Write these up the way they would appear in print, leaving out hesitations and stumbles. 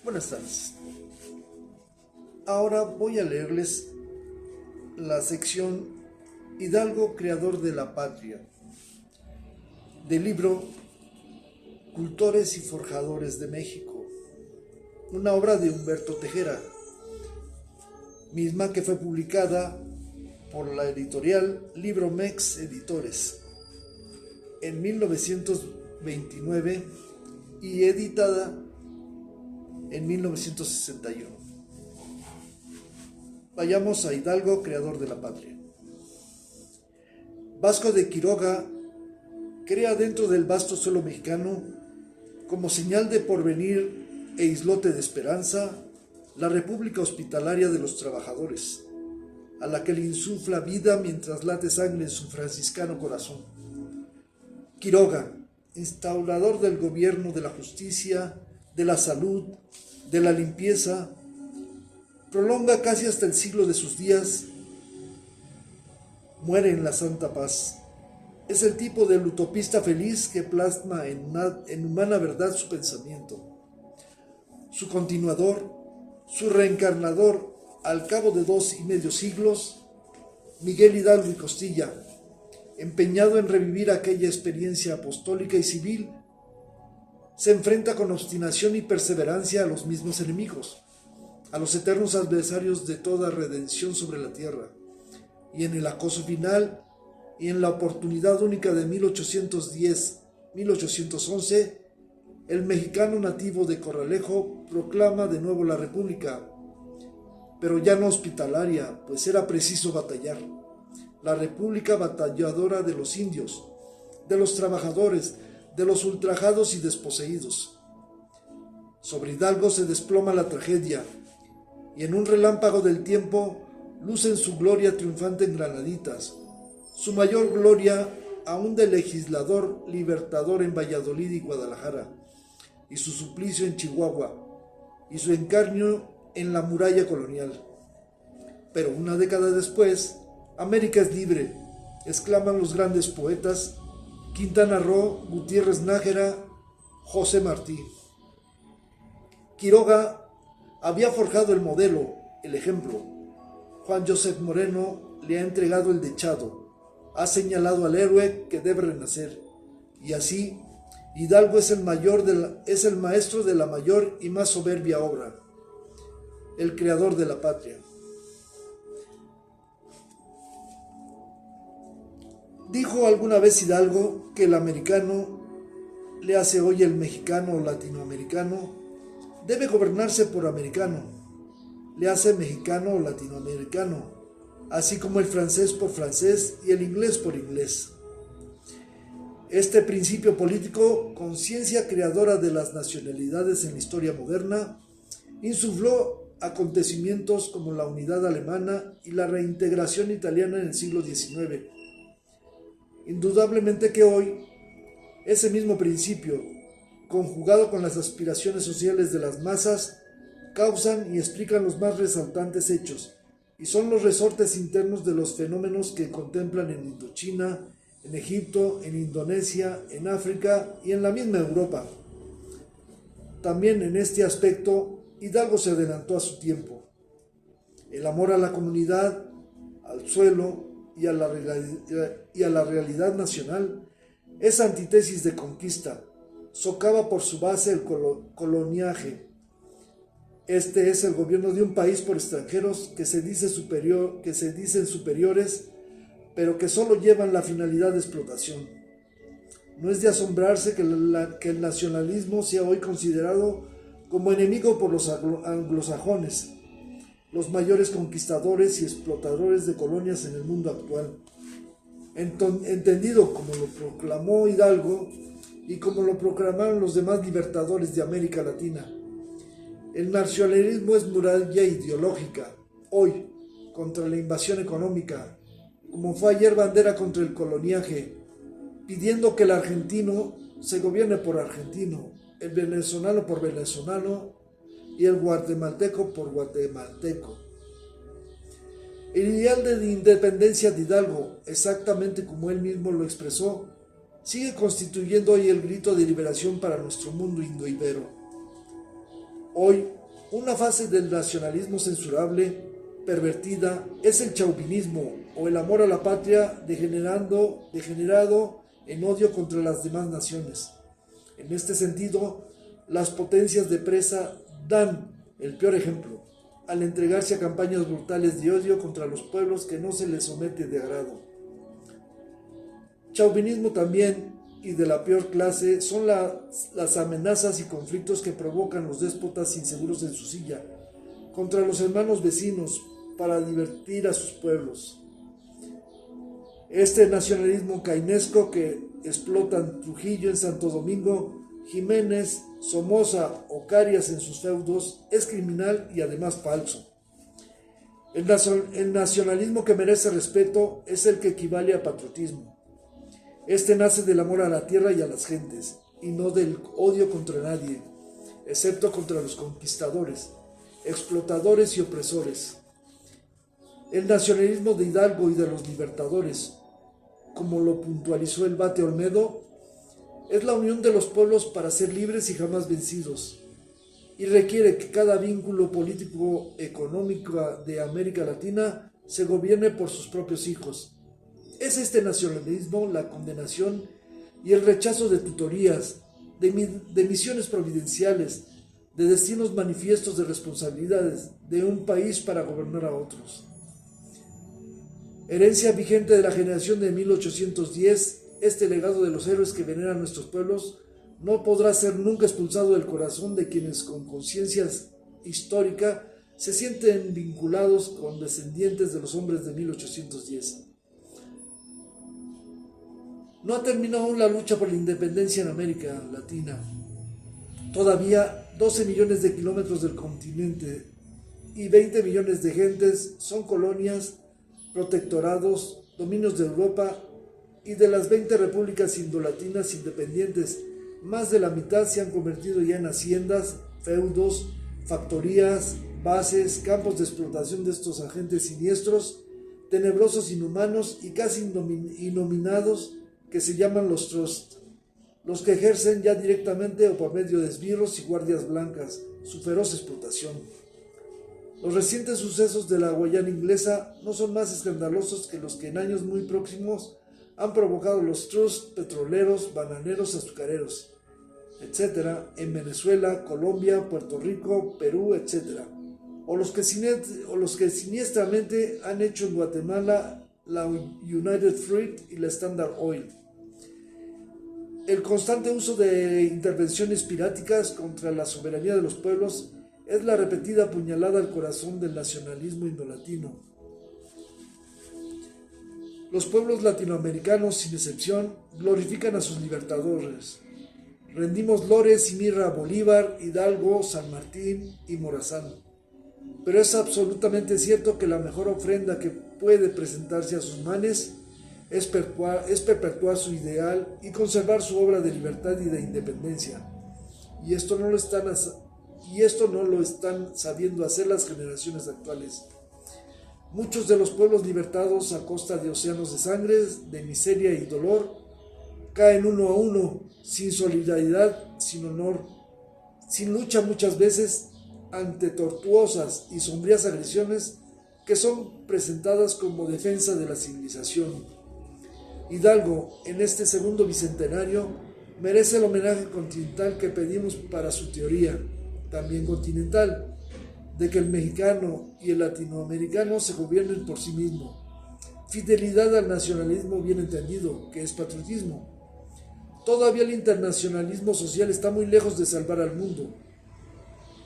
Buenas tardes. Ahora voy a leerles la sección Hidalgo, creador de la patria, del libro Cultores y Forjadores de México, una obra de Humberto Tejera, misma que fue publicada por la editorial Libromex Editores en 1929 y editada en 1961. Vayamos a Hidalgo, creador de la patria. Vasco de Quiroga crea dentro del vasto suelo mexicano, como señal de porvenir e islote de esperanza, la República Hospitalaria de los Trabajadores, a la que le insufla vida mientras late sangre en su franciscano corazón. Quiroga, instaurador del gobierno, de la justicia, de la salud, de la limpieza, prolonga casi hasta el siglo de sus días, muere en la santa paz. Es el tipo del utopista feliz que plasma en humana verdad su pensamiento. Su continuador, su reencarnador, al cabo de 2 siglos, Miguel Hidalgo y Costilla, empeñado en revivir aquella experiencia apostólica y civil, se enfrenta con obstinación y perseverancia a los mismos enemigos, a los eternos adversarios de toda redención sobre la tierra, y en el acoso final y en la oportunidad única de 1810-1811, el mexicano nativo de Corralejo proclama de nuevo la República, pero ya no hospitalaria, pues era preciso batallar. La República batalladora de los indios, de los trabajadores, de los ultrajados y desposeídos. Sobre Hidalgo se desploma la tragedia, y en un relámpago del tiempo lucen su gloria triunfante en Granaditas, su mayor gloria aún de legislador libertador en Valladolid y Guadalajara, y su suplicio en Chihuahua, y su encarnio en la muralla colonial. Pero una década después, América es libre, exclaman los grandes poetas Quintana Roo, Gutiérrez Nájera, José Martí. Quiroga había forjado el modelo, el ejemplo. Juan José Moreno le ha entregado el dechado, ha señalado al héroe que debe renacer, y así Hidalgo es el maestro de la mayor y más soberbia obra, el creador de la patria. Dijo alguna vez Hidalgo que el americano, le hace hoy el mexicano o latinoamericano, debe gobernarse por americano, le hace mexicano o latinoamericano, así como el francés por francés y el inglés por inglés. Este principio político, conciencia creadora de las nacionalidades en la historia moderna, insufló acontecimientos como la unidad alemana y la reintegración italiana en el siglo XIX. Indudablemente que hoy, ese mismo principio, conjugado con las aspiraciones sociales de las masas, causan y explican los más resaltantes hechos, y son los resortes internos de los fenómenos que contemplan en Indochina, en Egipto, en Indonesia, en África y en la misma Europa. También en este aspecto, Hidalgo se adelantó a su tiempo. El amor a la comunidad, al suelo y a la realidad nacional es antítesis de conquista, socava por su base el coloniaje. Este es el gobierno de un país por extranjeros que se dicen superiores, pero que solo llevan la finalidad de explotación. No es de asombrarse que el nacionalismo sea hoy considerado como enemigo por los anglosajones, los mayores conquistadores y explotadores de colonias en el mundo actual. Entendido como lo proclamó Hidalgo y como lo proclamaron los demás libertadores de América Latina. El nacionalismo es muralla ideológica, hoy, contra la invasión económica, como fue ayer bandera contra el coloniaje, pidiendo que el argentino se gobierne por argentino, el venezolano por venezolano y el guatemalteco por guatemalteco. El ideal de independencia de Hidalgo, exactamente como él mismo lo expresó, sigue constituyendo hoy el grito de liberación para nuestro mundo indoibero. Hoy, una fase del nacionalismo censurable, pervertida, es el chauvinismo o el amor a la patria degenerado en odio contra las demás naciones. En este sentido, las potencias de presa dan el peor ejemplo al entregarse a campañas brutales de odio contra los pueblos que no se les somete de agrado. Chauvinismo también, y de la peor clase, son las amenazas y conflictos que provocan los déspotas inseguros en su silla contra los hermanos vecinos para divertir a sus pueblos. Este nacionalismo cainesco que explotan Trujillo en Santo Domingo, Jiménez, Somoza o Carias en sus feudos es criminal y además falso. El nacionalismo que merece respeto es el que equivale a patriotismo. Este nace del amor a la tierra y a las gentes, y no del odio contra nadie, excepto contra los conquistadores, explotadores y opresores. El nacionalismo de Hidalgo y de los libertadores, como lo puntualizó el Bate Olmedo, es la unión de los pueblos para ser libres y jamás vencidos, y requiere que cada vínculo político-económico de América Latina se gobierne por sus propios hijos. Es este nacionalismo la condenación y el rechazo de tutorías, de misiones providenciales, de destinos manifiestos de responsabilidades de un país para gobernar a otros. Herencia vigente de la generación de 1810, este legado de los héroes que veneran nuestros pueblos no podrá ser nunca expulsado del corazón de quienes con conciencia histórica se sienten vinculados con descendientes de los hombres de 1810. No ha terminado aún la lucha por la independencia en América Latina. Todavía 12 millones de kilómetros del continente y 20 millones de gentes son colonias, protectorados, dominios de Europa, y de las 20 repúblicas indolatinas independientes, más de la mitad se han convertido ya en haciendas, feudos, factorías, bases, campos de explotación de estos agentes siniestros, tenebrosos, inhumanos y casi innominados, que se llaman los trusts, los que ejercen ya directamente o por medio de esbirros y guardias blancas su feroz explotación. Los recientes sucesos de la Guayana inglesa no son más escandalosos que los que en años muy próximos han provocado los trusts petroleros, bananeros, azucareros, etc., en Venezuela, Colombia, Puerto Rico, Perú, etc., o los que siniestramente han hecho en Guatemala la United Fruit y la Standard Oil. El constante uso de intervenciones piráticas contra la soberanía de los pueblos es la repetida puñalada al corazón del nacionalismo indolatino. Los pueblos latinoamericanos, sin excepción, glorifican a sus libertadores. Rendimos lores y mirra a Bolívar, Hidalgo, San Martín y Morazán. Pero es absolutamente cierto que la mejor ofrenda que puede presentarse a sus manes es perpetuar su ideal y conservar su obra de libertad y de independencia. Y esto no lo están sabiendo hacer las generaciones actuales. Muchos de los pueblos libertados a costa de océanos de sangre, de miseria y dolor, caen uno a uno, sin solidaridad, sin honor, sin lucha muchas veces, ante tortuosas y sombrías agresiones que son presentadas como defensa de la civilización. Hidalgo, en este segundo bicentenario, merece el homenaje continental que pedimos para su teoría, también continental, de que el mexicano y el latinoamericano se gobiernen por sí mismo. Fidelidad al nacionalismo bien entendido, que es patriotismo. Todavía el internacionalismo social está muy lejos de salvar al mundo.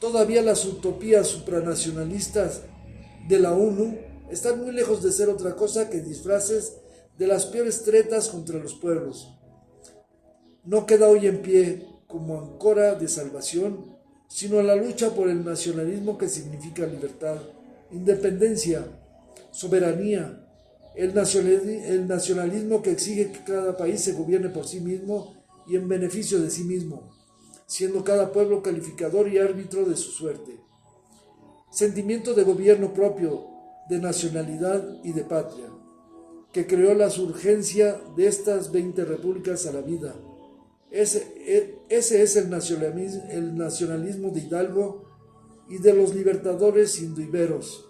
Todavía las utopías supranacionalistas de la ONU están muy lejos de ser otra cosa que disfraces de las peores tretas contra los pueblos. No queda hoy en pie, como ancora de salvación, sino la lucha por el nacionalismo que significa libertad, independencia, soberanía, el nacionalismo que exige que cada país se gobierne por sí mismo y en beneficio de sí mismo, siendo cada pueblo calificador y árbitro de su suerte. Sentimiento de gobierno propio, de nacionalidad y de patria, que creó la surgencia de estas 20 repúblicas a la vida. Ese es el nacionalismo de Hidalgo y de los libertadores indoiberos,